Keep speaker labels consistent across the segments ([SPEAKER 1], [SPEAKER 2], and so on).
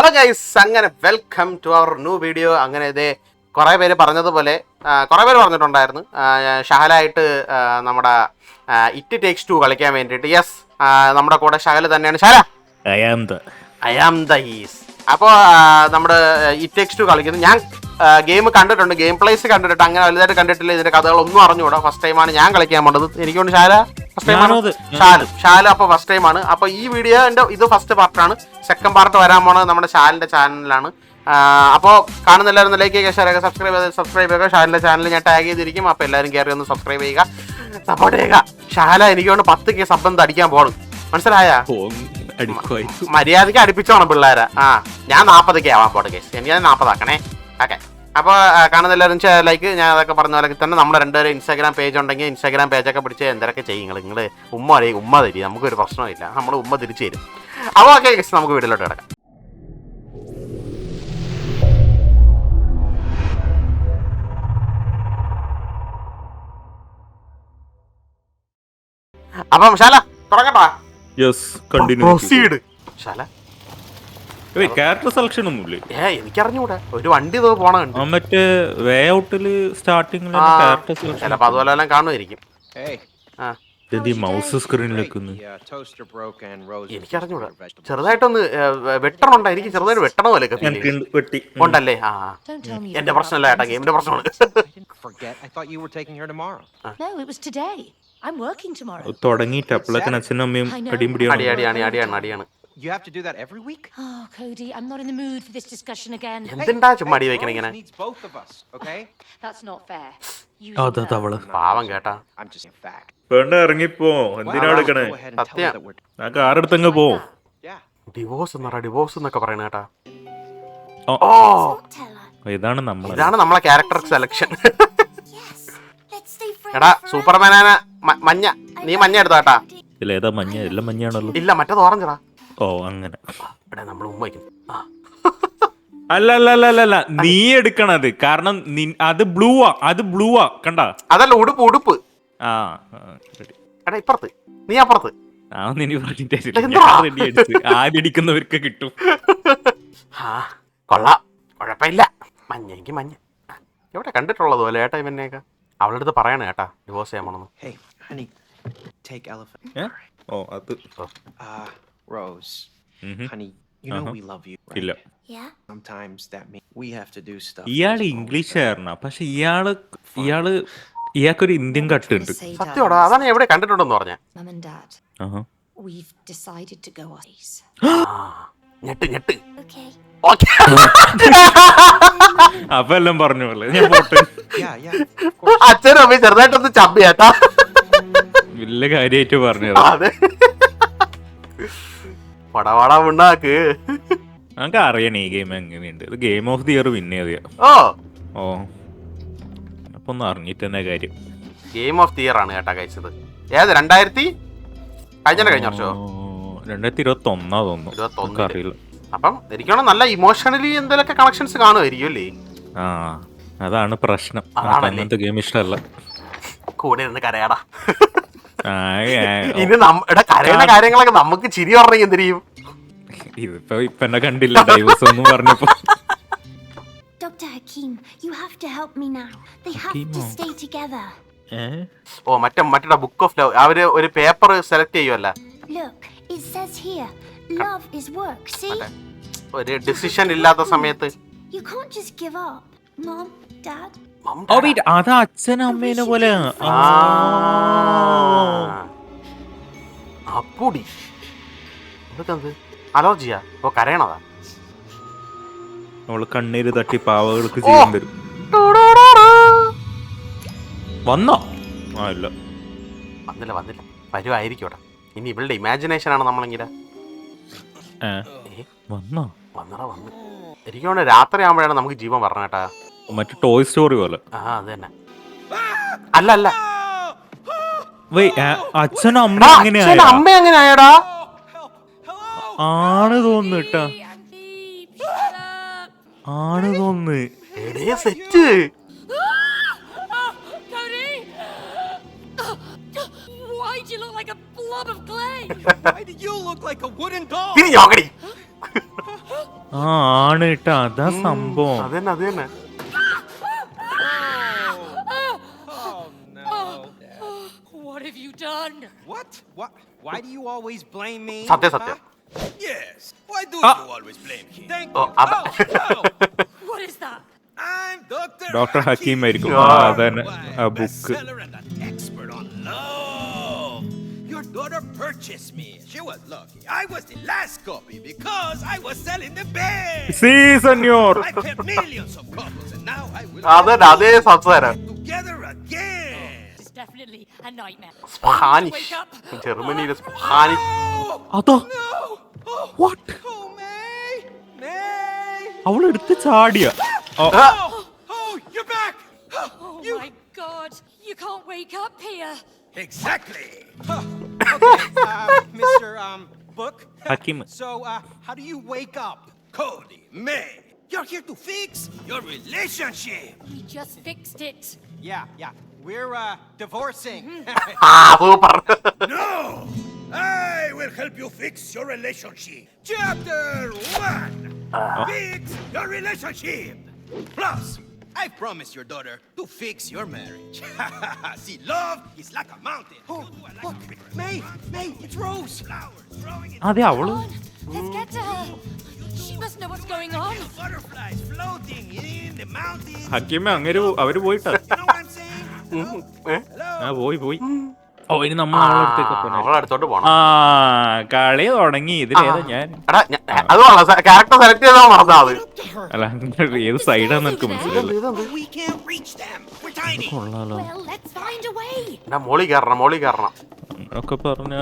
[SPEAKER 1] Hello guys, അങ്ങനെ welcome to our new video. അങ്ങനെ ഇതേ കുറേ പേര് പറഞ്ഞതുപോലെ കുറേ പേര് പറഞ്ഞിട്ടുണ്ടായിരുന്നു ഷഹലായിട്ട് നമ്മുടെ ഇറ്റ് ടേക്സ് ടു കളിക്കാൻ വേണ്ടിയിട്ട്. യെസ്, നമ്മുടെ കൂടെ ഷഹല തന്നെയാണ്. Shahala, I am the ease. അപ്പോൾ നമ്മുടെ ഇറ്റ് ടേക്സ് ടു കളിക്കുന്നത് ഞാൻ ഗെയിം കണ്ടിട്ടുണ്ട്, ഗെയിം പ്ലേസ് കണ്ടിട്ടുണ്ട്, അങ്ങനെ വലുതായിട്ട് കണ്ടിട്ടില്ല. ഇതിന്റെ കഥകളൊന്നും അറിഞ്ഞുകൂടാ. ഫസ്റ്റ് ടൈമാണ് ഞാൻ കളിക്കാൻ പോണത്. എനിക്കൊണ്ട് ഷാല ഫസ്റ്റ് ടൈമാണ്. ഷാല അപ്പോൾ ഫസ്റ്റ് ടൈമാണ്. അപ്പോൾ ഈ വീഡിയോന്റെ ഇത് ഫസ്റ്റ് പാർട്ടാണ്. സെക്കൻഡ് പാർട്ട് വരാൻ പോണത് നമ്മുടെ ഷാലിന്റെ ചാനലിലാണ്. അപ്പോൾ കാണുന്ന എല്ലാവരും ലൈക്ക് ചെയ്യുക, ഷെയർ ചെയ്യുക, സബ്സ്ക്രൈബ് ചെയ്യുക. ഷാലിന്റെ ചാനൽ ഞാൻ ടാഗ് ചെയ്തിരിക്കും. അപ്പോൾ എല്ലാവരും കയറി ഒന്ന് സബ്സ്ക്രൈബ് ചെയ്യുക, സപ്പോർട്ട് ചെയ്യുക. ഷാല എനിക്കൊണ്ട് 10K സബ് അടിക്കാൻ പോകണം, മനസ്സിലായ? മര്യാദയ്ക്ക് അടുപ്പിച്ചോണം പിള്ളേരെ. ഞാൻ 40K ആവാൻ പോട്ടെ കേസ്, എനിക്ക് 40 ആക്കണേ. ഓക്കെ, അപ്പോൾ കാണുന്ന എല്ലാവരും ലൈക്ക്, ഞാൻ അതൊക്കെ പറഞ്ഞ പോലെ തന്നെ നമ്മുടെ രണ്ടുപേരും ഇൻസ്റ്റാഗ്രാം പേജ് ഉണ്ടെങ്കിൽ ഇൻസ്റ്റാഗ്രാം പേജൊക്കെ പിടിച്ച് എന്തൊക്കെ ചെയ്യും നിങ്ങൾ ഉമ്മ അറിയും, ഉമ്മ തരും, നമുക്കൊരു പ്രശ്നമില്ല, നമ്മൾ ഉമ്മ തിരിച്ചു തരും. അപ്പോൾ ഓക്കെ കേസ്, നമുക്ക് വീട്ടിലോട്ട് കിടക്കാം. അപ്പം ശാല തുടങ്ങട്ടാ.
[SPEAKER 2] ക്യാരക്ടർ സെലക്ഷൻ ഒന്നുമില്ലേ?
[SPEAKER 1] എനിക്കറിഞ്ഞൂടെ, ഒരു വണ്ടി പോണ
[SPEAKER 2] മറ്റേ വേ ഔട്ടില് സ്റ്റാർട്ടിംഗ്
[SPEAKER 1] അതുപോലെ എല്ലാം കാണുമായിരിക്കും.
[SPEAKER 2] മൗസ് സ്ക്രീനിലേക്ക്
[SPEAKER 1] എനിക്കറിഞ്ഞൂടാ. ചെറുതായിട്ടൊന്ന് വെട്ടണുണ്ടോ? എനിക്ക് ചെറുതായിട്ട് വെട്ടണ പോലെയൊക്കെ ഉണ്ടല്ലേ? എന്റെ പ്രശ്നമല്ല ഏട്ടാ, ഗെയിമിന്റെ പ്രശ്നമാണ്.
[SPEAKER 2] തുടങ്ങിയിട്ട് അപ്പോഴൊക്കെ അച്ഛനും അമ്മയും
[SPEAKER 1] അടിയാണ്.
[SPEAKER 3] You have to do that every week?
[SPEAKER 4] Oh, Cody, I'm not in the mood for this discussion again.
[SPEAKER 1] എന്തിണ്ടാ ചുമ്മാ അടി വെക്കണ ഇങ്ങനെ?
[SPEAKER 3] Needs both of us, okay?
[SPEAKER 4] That's not fair.
[SPEAKER 1] പാവം കേട്ടാ.
[SPEAKER 3] I'm just saying fact.
[SPEAKER 2] വേണ്ട, ഇറങ്ങിപ്പോ. എന്തിനാ എടുക്കണേ?
[SPEAKER 1] സത്യം.
[SPEAKER 2] ആ കാറെടുത്തങ്ങ് പോ.
[SPEAKER 3] Yeah.
[SPEAKER 1] ഡിവോഴ്സ് എന്നൊക്കെ പറയണ കേട്ടാ.
[SPEAKER 2] ഇതാണ്
[SPEAKER 1] നമ്മളെ ക്യാരക്ടർ സെലക്ഷൻ. എടാ സൂപ്പർമാനാണ് മഞ്ഞ, നീ മഞ്ഞ എടുത്താട്ടാ.
[SPEAKER 2] ഇല്ല, ഏതാ മഞ്ഞ? എല്ലാം മഞ്ഞാണല്ലോ.
[SPEAKER 1] ഇല്ല, മറ്റേത് ഓറഞ്ചടാ.
[SPEAKER 2] ഓ അങ്ങനെ.
[SPEAKER 1] നമ്മൾ ഉമ്മ
[SPEAKER 2] അല്ല, നീ എടുക്കണത്. കാരണം അത് ബ്ലൂവാ കണ്ട.
[SPEAKER 1] അതല്ല, ഉടുപ്പ്.
[SPEAKER 2] ആ
[SPEAKER 1] എടാ ഇപ്പുറത്ത്, നീ അപ്പുറത്ത്.
[SPEAKER 2] ആദ്യടിക്കുന്നവർക്ക് കിട്ടും.
[SPEAKER 1] കൊള്ളാം, കുഴപ്പമില്ല. മഞ്ഞെങ്കിൽ മഞ്ഞ. എവിടെ കണ്ടിട്ടുള്ളത് പോലെ ഏട്ടാ ഇവനെയൊക്കെ. അവളുടെ അടുത്ത് പറയണേ ഏട്ടാ ഡിവോഴ്സ് ചെയ്യാൻ പോണെന്ന്.
[SPEAKER 3] Hey, honey, take elephant.
[SPEAKER 2] ഓ അത്
[SPEAKER 3] Rose. Honey, you know we love you, right?
[SPEAKER 2] ഇല്ല.
[SPEAKER 4] Yeah.
[SPEAKER 3] Sometimes that means we have to do stuff.
[SPEAKER 2] ഇയാള് ഇംഗ്ലീഷുകാരനാ, പക്ഷെ ഇയാൾക്കൊരു ഇന്ത്യൻ കട്ടുണ്ട്.
[SPEAKER 1] സത്യമാടാ, അതാണ് എവിടെ കണ്ടിട്ടുണ്ടെന്ന് പറഞ്ഞ.
[SPEAKER 4] Mum and Dad, we've decided to go ice.
[SPEAKER 1] ഞെട്ട്.
[SPEAKER 4] Okay.
[SPEAKER 2] അപ്പൊ എല്ലാം പറഞ്ഞ പോലെ ഞാൻ പോട്ടെ.
[SPEAKER 1] അച്ഛനും അമ്മയും ചെറുതായിട്ടൊന്ന് ചമ്പിയേട്ടാ.
[SPEAKER 2] വലിയ കാര്യമായിട്ട് പറഞ്ഞത്.
[SPEAKER 1] പടവാടാ ഉണ്ടാക്ക്.
[SPEAKER 2] നമുക്ക് അറിയണം ഈ ഗെയിം എങ്ങനെയുണ്ട്. ഇത് game of the year win ചെയ്തയാ. ഓ അപ്പൊ ഒന്ന് അറിഞ്ഞിട്ട് തന്നെ കാര്യം.
[SPEAKER 1] ഗെയിം ഓഫ് ദി ഇയർ ആണ് കേട്ടാ കഴിച്ചത്. ഏത് 2000 കഴിഞ്ഞ വർഷമോ?
[SPEAKER 2] 2021 തോന്നുന്നു, അറിയില്ല.
[SPEAKER 1] അപ്പം എനിക്കാണ് നല്ല ഇമോഷണലി എന്തെങ്കിലുമൊക്കെ കണക്ഷൻസ് കാണുമായിരിക്കും അല്ലേ?
[SPEAKER 2] അതാണ് പ്രശ്നം. അങ്ങനത്തെ ഗെയിം ഇഷ്ടമല്ല.
[SPEAKER 1] കൂടെ ഇരുന്ന് കരയാടാ. ഇനി കരയുന്ന കാര്യങ്ങളൊക്കെ നമുക്ക് ചിരി പറഞ്ഞെങ്കിൽ എന്ത് ചെയ്യും?
[SPEAKER 2] ഇതിപ്പോ എന്നെ കണ്ടില്ല ഡൈവേഴ്സ് ഒന്നും പറഞ്ഞപ്പോ.
[SPEAKER 5] Dr. Hakim, you have to help me now. They have to stay together.
[SPEAKER 1] ഓ മറ്റേ ബുക്ക് ഓഫ് ലവ് അവര് ഒരു പേപ്പർ സെലക്ട് ചെയ്യുമല്ല.
[SPEAKER 5] Look, it says here, love is work. See?
[SPEAKER 1] ഒരു ഡിസിഷൻ ഇല്ലാത്ത സമയത്ത്
[SPEAKER 5] You can't just give up. Mom, Dad.
[SPEAKER 2] അത് അച്ഛനും അമ്മേനെ പോലെ.
[SPEAKER 1] അപ്പൂടി അലർജിയാ? ഓ കരയണതാ.
[SPEAKER 2] അവള് കണ്ണീര് തട്ടി പാവകൾക്ക് ജീവൻ തരും. വന്നോ? ഇല്ല,
[SPEAKER 1] വന്നില്ല. വരുമായിരിക്കും. ഇനി ഇവളുടെ ഇമാജിനേഷൻ ആണ് നമ്മളെങ്കിലാ.
[SPEAKER 2] വന്നോ?
[SPEAKER 1] വന്ന് എനിക്ക് തോന്നുന്നു രാത്രി ആകുമ്പോഴാണ് നമുക്ക് ജീവൻ പറഞ്ഞ കേട്ടാ.
[SPEAKER 2] മറ്റേ ടോയ് സ്റ്റോറി പോലെ.
[SPEAKER 1] അത് തന്നെ. അല്ല
[SPEAKER 2] അച്ഛനും അമ്മ
[SPEAKER 1] എങ്ങനെയാടാ?
[SPEAKER 2] ആണ് തോന്നുന്നു കേട്ടാ, ആണ് തോന്നുന്നു.
[SPEAKER 1] Set.
[SPEAKER 4] Why do you look like a blob of clay?
[SPEAKER 3] Why do you look like a wooden doll?
[SPEAKER 1] തിരിഞ്ഞോക്കടി.
[SPEAKER 2] ആ ആണ് കേട്ടാ, അതാ സംഭവം.
[SPEAKER 1] അത് തന്നെ അത് തന്നെ.
[SPEAKER 4] What have you done?
[SPEAKER 3] What? Why do you always blame me?
[SPEAKER 1] സത്യം സത്യം.
[SPEAKER 6] Yes. Why do you always blame him?
[SPEAKER 3] Thank
[SPEAKER 1] oh
[SPEAKER 3] you.
[SPEAKER 1] അതാ.
[SPEAKER 4] What is that?
[SPEAKER 6] I'm Dr.
[SPEAKER 2] Doctor Hakeem ആയിരിക്കും.
[SPEAKER 1] ആ.
[SPEAKER 2] അതന്നെ ആ book.
[SPEAKER 6] bestseller and an expert on love. Your daughter purchased me. She was lucky. I was the last copy because I was selling the best.
[SPEAKER 2] സീ സെന്യോർ.
[SPEAKER 6] I've helped millions of couples and now I will
[SPEAKER 1] അതന്നെ അതേ സംസാരം.
[SPEAKER 6] together again.
[SPEAKER 4] This is definitely a nightmare.
[SPEAKER 1] Spanish.
[SPEAKER 4] Wake up.
[SPEAKER 1] ജർമ്മനിയിലെ Spanish.
[SPEAKER 2] അതോ
[SPEAKER 6] Oh,
[SPEAKER 2] what?
[SPEAKER 3] Oh, May! May!
[SPEAKER 2] അവൾ എടുത്ത് ചാടിയ.
[SPEAKER 1] ആ,
[SPEAKER 6] oh, you're back.
[SPEAKER 4] Oh my God! You can't wake up here.
[SPEAKER 6] Exactly.
[SPEAKER 3] Okay, Mr. Book.
[SPEAKER 2] Hakim.
[SPEAKER 3] So, how do you wake up?
[SPEAKER 6] Cody, May, you're here to fix your relationship.
[SPEAKER 4] We just fixed it.
[SPEAKER 3] Yeah. We're, divorcing.
[SPEAKER 1] ആ super.
[SPEAKER 6] No, I will help you fix your relationship. Chapter 1. Fix your relationship. Plus, I promised your daughter to fix your marriage. See, love is like a mountain.
[SPEAKER 3] Oh, look, May! It's Rose!
[SPEAKER 6] Flowers growing in
[SPEAKER 2] അതെ അവള്.
[SPEAKER 4] Come on, let's get to her. She must know what's going on.
[SPEAKER 6] butterflies floating in the mountains.
[SPEAKER 2] Hakeema അങ്ങനെ അവര് പോയിട്ടാ.
[SPEAKER 6] You know what I'm saying?
[SPEAKER 1] ഏ?
[SPEAKER 2] ആ പോയി. ഓ ഇനി നമ്മൾ അവളടുത്തേക്ക് പോണേ.
[SPEAKER 1] അവളടുത്തോട്ട് പോണം.
[SPEAKER 2] ആ കളി തുടങ്ങി. ഇതിലേതാ ഞാൻ?
[SPEAKER 1] എടാ അത് ക്യാരക്ടർ സെലക്ട് ചെയ്താൽ മറന്നാ അത്.
[SPEAKER 2] അല്ല ഏത് സൈഡാന്ന് എനിക്ക് മനസ്സിലായില്ല.
[SPEAKER 6] We can't reach them. We're tiny.
[SPEAKER 2] കൊള്ളാലോ
[SPEAKER 4] Well, let's find a way.
[SPEAKER 1] എടാ മോളി കയറണം.
[SPEAKER 2] ഒക്കെ പറഞ്ഞ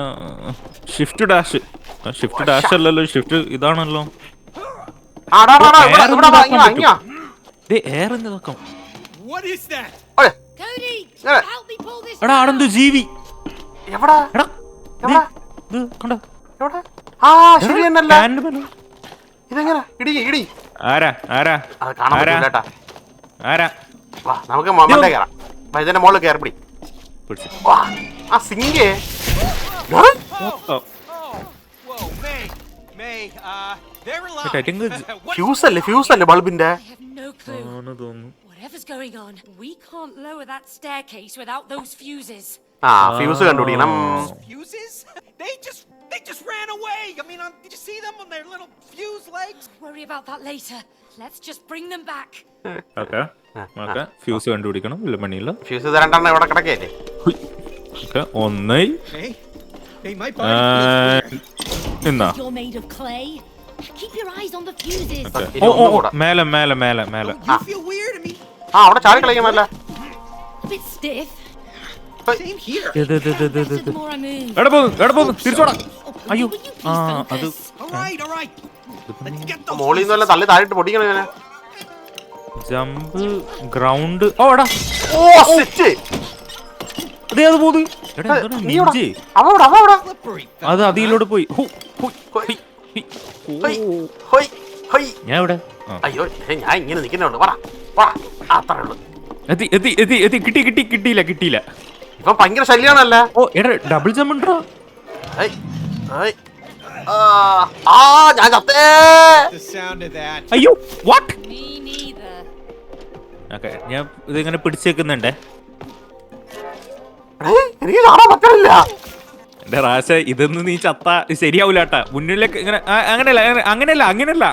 [SPEAKER 2] ഷിഫ്റ്റ് ഡാഷ് അല്ലല്ലോ, ഷിഫ്റ്റ് ഇതാണല്ലോ.
[SPEAKER 1] ആടാ ഇവിടെ വാ, ഇങ്ങോ.
[SPEAKER 2] എയർ എന്ത് നോക്കാം.
[SPEAKER 3] What is that?
[SPEAKER 1] ഓയ്,
[SPEAKER 4] Cody,
[SPEAKER 1] Yeah.
[SPEAKER 4] help me pull this.
[SPEAKER 2] എടാ ആടെന്തോ ജീവി.
[SPEAKER 1] എവിടാ
[SPEAKER 2] എടാ
[SPEAKER 1] എവിടാ
[SPEAKER 2] ഇത് കണ്ടോ?
[SPEAKER 1] എവിടെ? ആ ശരി എന്നല്ല.
[SPEAKER 2] ഫാനിന്റെ മേലെ.
[SPEAKER 1] ഇതെങ്ങനെ ഇടി
[SPEAKER 2] ആരാ
[SPEAKER 1] അത് കാണാൻ പറ്റില്ല.
[SPEAKER 2] ആരാ
[SPEAKER 1] വാ നമുക്ക് മൊമെന്റ് കയറാം. ഇതിന്റെ മോളിൽ കയറിപ്പിടി.
[SPEAKER 2] പിടിച്ചു.
[SPEAKER 1] വാ ആ സിംഗേ.
[SPEAKER 3] Oh, whoa, May, they're alive.
[SPEAKER 2] I think it's-
[SPEAKER 3] What?
[SPEAKER 1] Fuse അല്ലേ ബൾബിന്റെ?
[SPEAKER 4] I have no clue.
[SPEAKER 2] ആണെന്ന് തോന്നുന്നു.
[SPEAKER 4] Whatever's going on, we can't lower that staircase without those fuses.
[SPEAKER 1] ആ ഫ്യൂസ് കണ്ടുപിടിക്കണം.
[SPEAKER 3] Fuses? They just ran away. I mean, did you see them on their little fuse legs?
[SPEAKER 4] Worry about that later. Let's just bring them back.
[SPEAKER 2] Okay fuse കണ്ടുപിടിക്കണം. ഇല്ല മണിയില്ല.
[SPEAKER 1] Fuse രണ്ടെണ്ണം ഇവിടെ കിടക്കല്ലേ.
[SPEAKER 2] Okay ഒന്ന്.
[SPEAKER 3] Hey, my body feels weird.
[SPEAKER 2] എന്നാ
[SPEAKER 4] You're made of clay. Keep your eyes on the fuses.
[SPEAKER 1] ഇനി ഒന്നുകൂടെ.
[SPEAKER 2] മേലെ.
[SPEAKER 3] You feel weird to me.
[SPEAKER 1] ആ അവിടെ ചാടി കളിക്കുമല്ല.
[SPEAKER 4] A bit stiff.
[SPEAKER 3] Same here.
[SPEAKER 4] The more I move.
[SPEAKER 2] എടാ പോകുന്നു തിരിച്ചോടാ. അയ്യോ
[SPEAKER 4] Will you
[SPEAKER 2] ആ
[SPEAKER 4] please
[SPEAKER 2] അത്
[SPEAKER 4] focus?
[SPEAKER 3] All right. Let's get those.
[SPEAKER 1] മോളിൽ നിന്നല്ല തള്ളി താഴോട്ട് പൊടിക്കണം ഇങ്ങനെ.
[SPEAKER 2] Jump ground. ഓ എടാ
[SPEAKER 1] ഓ സെറ്റ്.
[SPEAKER 2] അതേ അത് പോകുന്നു. എടാ എന്താണ്
[SPEAKER 1] നീ ഇവിടെ
[SPEAKER 2] നെഞ്ച്?
[SPEAKER 1] അവവിടെ
[SPEAKER 3] Slippery.
[SPEAKER 2] അത് അതിലോട്ട് പോയി. ഹു, ഹു, ഹി, ഹി. ഓ. ഞാൻ ഇവിടെ
[SPEAKER 1] അയ്യോ ഞാൻ ഇങ്ങനെ നിൽക്കുന്നുണ്ട്. വാ അത്രേ ഉള്ളൂ.
[SPEAKER 2] എത്തി കിട്ടിയില്ല.
[SPEAKER 1] ഇപ്പൊ ഭയങ്കര ശല്യാണല്ല.
[SPEAKER 2] ഓ എടാ ഡബിൾ ജമ്പ് ഉണ്ടോ?
[SPEAKER 1] ഞാൻ ചത്തേ.
[SPEAKER 3] The sound of that.
[SPEAKER 2] അയ്യോ വാട്ട്.
[SPEAKER 4] Me neither.
[SPEAKER 2] ഓക്കെ ഞാൻ ഇതിങ്ങനെ പിടിച്ചേക്കുന്നുണ്ടേ.
[SPEAKER 1] എനിക്ക് കാണാൻ പറ്റില്ല.
[SPEAKER 2] എന്റെ റാശ ഇതൊന്നും നീ ചത്ത ശരിയാവൂലാട്ടാ. മുന്നിലേക്ക് ഇങ്ങനെ അങ്ങനെയല്ല.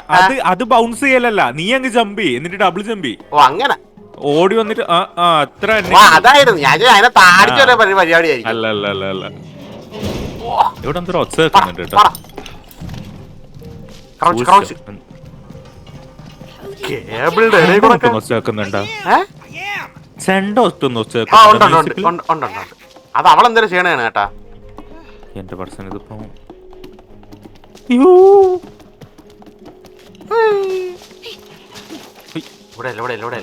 [SPEAKER 2] അത് ബൗൺസ് ചെയ്യലല്ല. നീ അങ്ങ് ജമ്പ് ചെയ്യ്, എന്നിട്ട് ഡബിൾ ജമ്പ് ചെയ്യ്.
[SPEAKER 1] ഓ അങ്ങനെ
[SPEAKER 2] ഓടി വന്നിട്ട് അത്ര
[SPEAKER 1] അതായിരുന്നു ഞാൻ അതിനെ താടിച്ചൊരു പരിപാടിയായിരിക്കും.
[SPEAKER 2] അല്ല ഇവിടെ എന്തോ ഒച്ച വെക്കുന്നുണ്ട് കേട്ടോ.
[SPEAKER 1] കേബിളുടെ ഇടയിൽ കൂടെ ഒക്കെ.
[SPEAKER 2] ഒച്ച വെക്കുന്നുണ്ടോ?
[SPEAKER 1] ഏ?
[SPEAKER 2] ചെണ്ട ഒറ്റൊന്ന് ഒച്ച
[SPEAKER 1] ആ ഉണ്ട്
[SPEAKER 2] വെക്കുന്നുണ്ട്.
[SPEAKER 1] അത് അവളെന്തേലും ചെയ്യണേണ് കേട്ടാ.
[SPEAKER 2] എന്റെ പർസൺ ഇതിപ്പോ
[SPEAKER 1] ഇവിടെ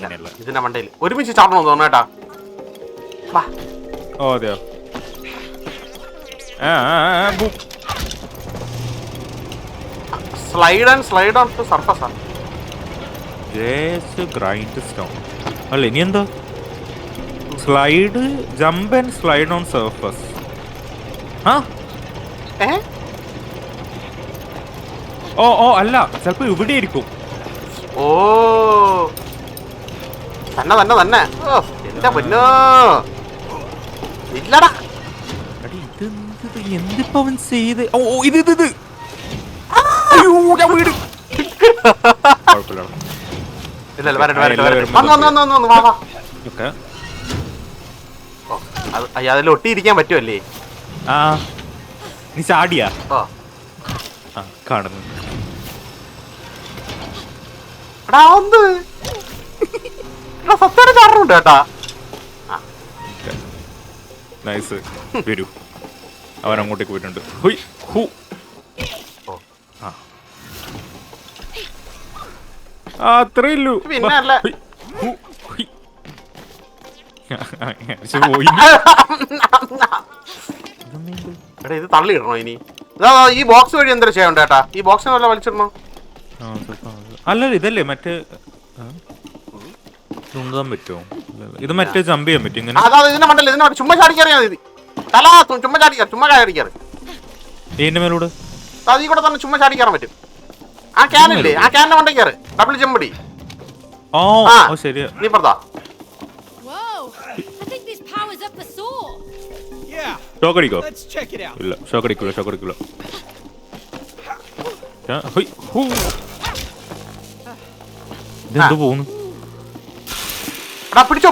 [SPEAKER 1] ഇല്ല. ഇതിന്റെ മണ്ടയിൽ ഒരുമിച്ച് ചാടണമെന്ന് തോന്നുന്നു കേട്ടാ. വാ
[SPEAKER 2] ഓ അതെയോ.
[SPEAKER 1] സ്ലൈഡ് ഓൺ ടു സർഫസ് ആണ്.
[SPEAKER 2] ഗ്രൈൻഡ് സ്റ്റോൺ അല്ല ഇനി എന്താ? Slide jump and slide on surface. ഓ അല്ല ചിലപ്പോ ഇവിടെ ഇരിക്കും.
[SPEAKER 1] ഓ തന്നെ ഓ എന്റെ പൊന്നോ ഇല്ലടാ.
[SPEAKER 2] എന്തിപ്പോ അവൻ ചെയ്ത്? ഓ ഇത് വീട്
[SPEAKER 1] ഇല്ല വരട്ടെ വാ. ഓ അത് അതിൽ ഒട്ടിയിരിക്കാൻ പറ്റുമല്ലേ?
[SPEAKER 2] ആ നീ ചാടിയാ?
[SPEAKER 1] ഓ
[SPEAKER 2] ആ കാണുന്നു.
[SPEAKER 1] എടാ ഒന്ന് സത്യം ചാടുന്നുണ്ട് കേട്ടാ.
[SPEAKER 2] നൈസ് വരൂ. അവൻ അങ്ങോട്ടേക്ക് പോയിട്ടുണ്ട്. ഹുയ് ഹു.
[SPEAKER 1] ഓ.
[SPEAKER 2] ആ അത്രേ ഉള്ളൂ.
[SPEAKER 1] പിന്നെ അല്ല.
[SPEAKER 2] ഹുയ്, ഹു, ഹുയ്. പക്ഷെ പോയി.
[SPEAKER 1] എടാ ഇത് തള്ളിയിടണോ ഇനി? ഈ ബോക്സ് വഴി എന്തൊരു ചെയ്യണ്ട ചേട്ടാ? ഈ ബോക്സിനെ വല്ല വലിച്ചിടണോ?
[SPEAKER 2] അല്ലല്ലോ ഇതല്ലേ മറ്റേ തുണ്ടാൻ പറ്റുമോ? ഇത് മറ്റേ ജമ്പ് ചെയ്യാൻ പറ്റും ഇങ്ങനെ.
[SPEAKER 1] അതാ ഇതിനെ മണ്ടല്ലേ, ഇതിനെ ചുമ്മാ ചാടിക്കറിയാ മതി. തല ചുമ്മാ ചാടിക്കാറ്.
[SPEAKER 2] ഇതിന്റെ മേലൂടെ
[SPEAKER 1] അതീ കൂടെ തന്നെ ചുമ്മാ ചാടിക്കാറാൻ പറ്റും. ആ ക്യാനില്ലേ, ആ ക്യാനിന്റെ മണ്ടേ കയറ്. ഡബിൾ ജമ്പടി.
[SPEAKER 2] ഓ ശരിയാ.
[SPEAKER 1] നീ പറഞ്ഞാ
[SPEAKER 4] Whoa! I think this powers up the saw.
[SPEAKER 3] Yeah,
[SPEAKER 2] shock അടിക്കോ?
[SPEAKER 3] let's check it out.
[SPEAKER 2] ഇല്ല ഷോക്ക് അടിക്കൂല. ഇതെന്തോ പോകുന്നു.
[SPEAKER 1] എടാ പിടിച്ചോ വാ.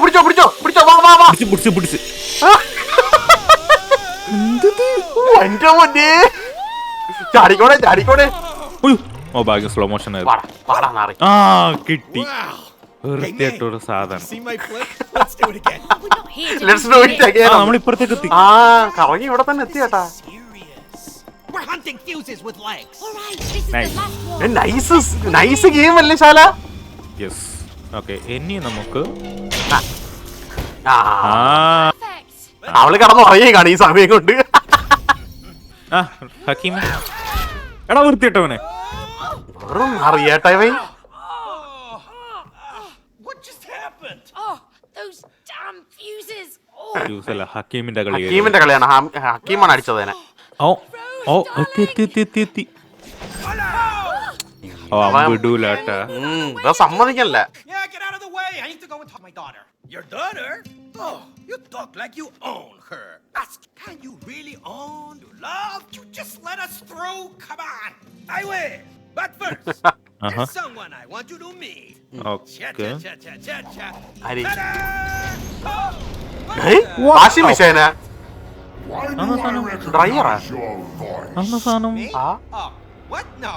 [SPEAKER 2] പിടിച്ച്
[SPEAKER 1] എന്റെ പൊന്നേ ചാടിക്കോടെ.
[SPEAKER 2] ഓ ഭാഗ്യം സ്ലോ മോഷൻ ആയിരുന്നു.
[SPEAKER 1] പാടാ നാറി.
[SPEAKER 2] ആ കിട്ടി.
[SPEAKER 3] Wow.
[SPEAKER 2] വൃത്തിയായിട്ടൊരു സാധനം.
[SPEAKER 3] See my flip? Let's do it again.
[SPEAKER 4] We're not here to
[SPEAKER 1] Let's
[SPEAKER 4] do
[SPEAKER 1] do it again.
[SPEAKER 2] നമ്മൾ ഇപ്പുറത്തേക്ക് എത്തി.
[SPEAKER 1] ആ കറങ്ങി ഇവിടെ തന്നെ എത്തി ചേട്ടാ.
[SPEAKER 3] Serious. We're hunting fuses with legs.
[SPEAKER 4] All right, this is
[SPEAKER 2] Nice.
[SPEAKER 4] the last one.
[SPEAKER 1] Nice game അല്ലേ ശാല?
[SPEAKER 2] യെസ് ഓക്കെ ഇനി നമുക്ക്
[SPEAKER 1] ആ
[SPEAKER 4] Perfect.
[SPEAKER 1] അവള് കിടന്ന് ഉറങ്ങിയാണ് ഈ സമയം കൊണ്ട്.
[SPEAKER 2] ആ ഹക്കീം എടാ വൃത്തിയിട്ടവനെ.
[SPEAKER 1] വെറും അറിയാട്ടാ ഇവൻ.
[SPEAKER 3] What just happened?
[SPEAKER 4] Oh, those damn fuses. Oh,
[SPEAKER 2] യൂസല്ല ഹക്കീമിന്റെ കളി.
[SPEAKER 1] ഹക്കീമിന്റെ കളിയാണ്. ഹക്കീമാണ് അടിച്ചത്.
[SPEAKER 2] ഓ എത്തി. ഓ അവൻ വിടൂലാട്ടാ.
[SPEAKER 1] സമ്മതിക്കല്ല.
[SPEAKER 3] Yeah, get out of the way. I need to go and talk to my daughter.
[SPEAKER 6] Your daughter? Oh, you talk like you own her. Can you really own your love?
[SPEAKER 3] You just let us through. Come on.
[SPEAKER 6] I will. But first, there's someone I want you to meet.
[SPEAKER 2] Okay
[SPEAKER 6] Cha.
[SPEAKER 1] ആര്?
[SPEAKER 6] Ta-da!
[SPEAKER 1] Washing machine
[SPEAKER 7] Why do
[SPEAKER 2] Ano
[SPEAKER 7] I
[SPEAKER 1] Dryer.
[SPEAKER 7] recognize your voice?
[SPEAKER 2] അന്ന് സാധനം.
[SPEAKER 3] Me? Oh, what? No.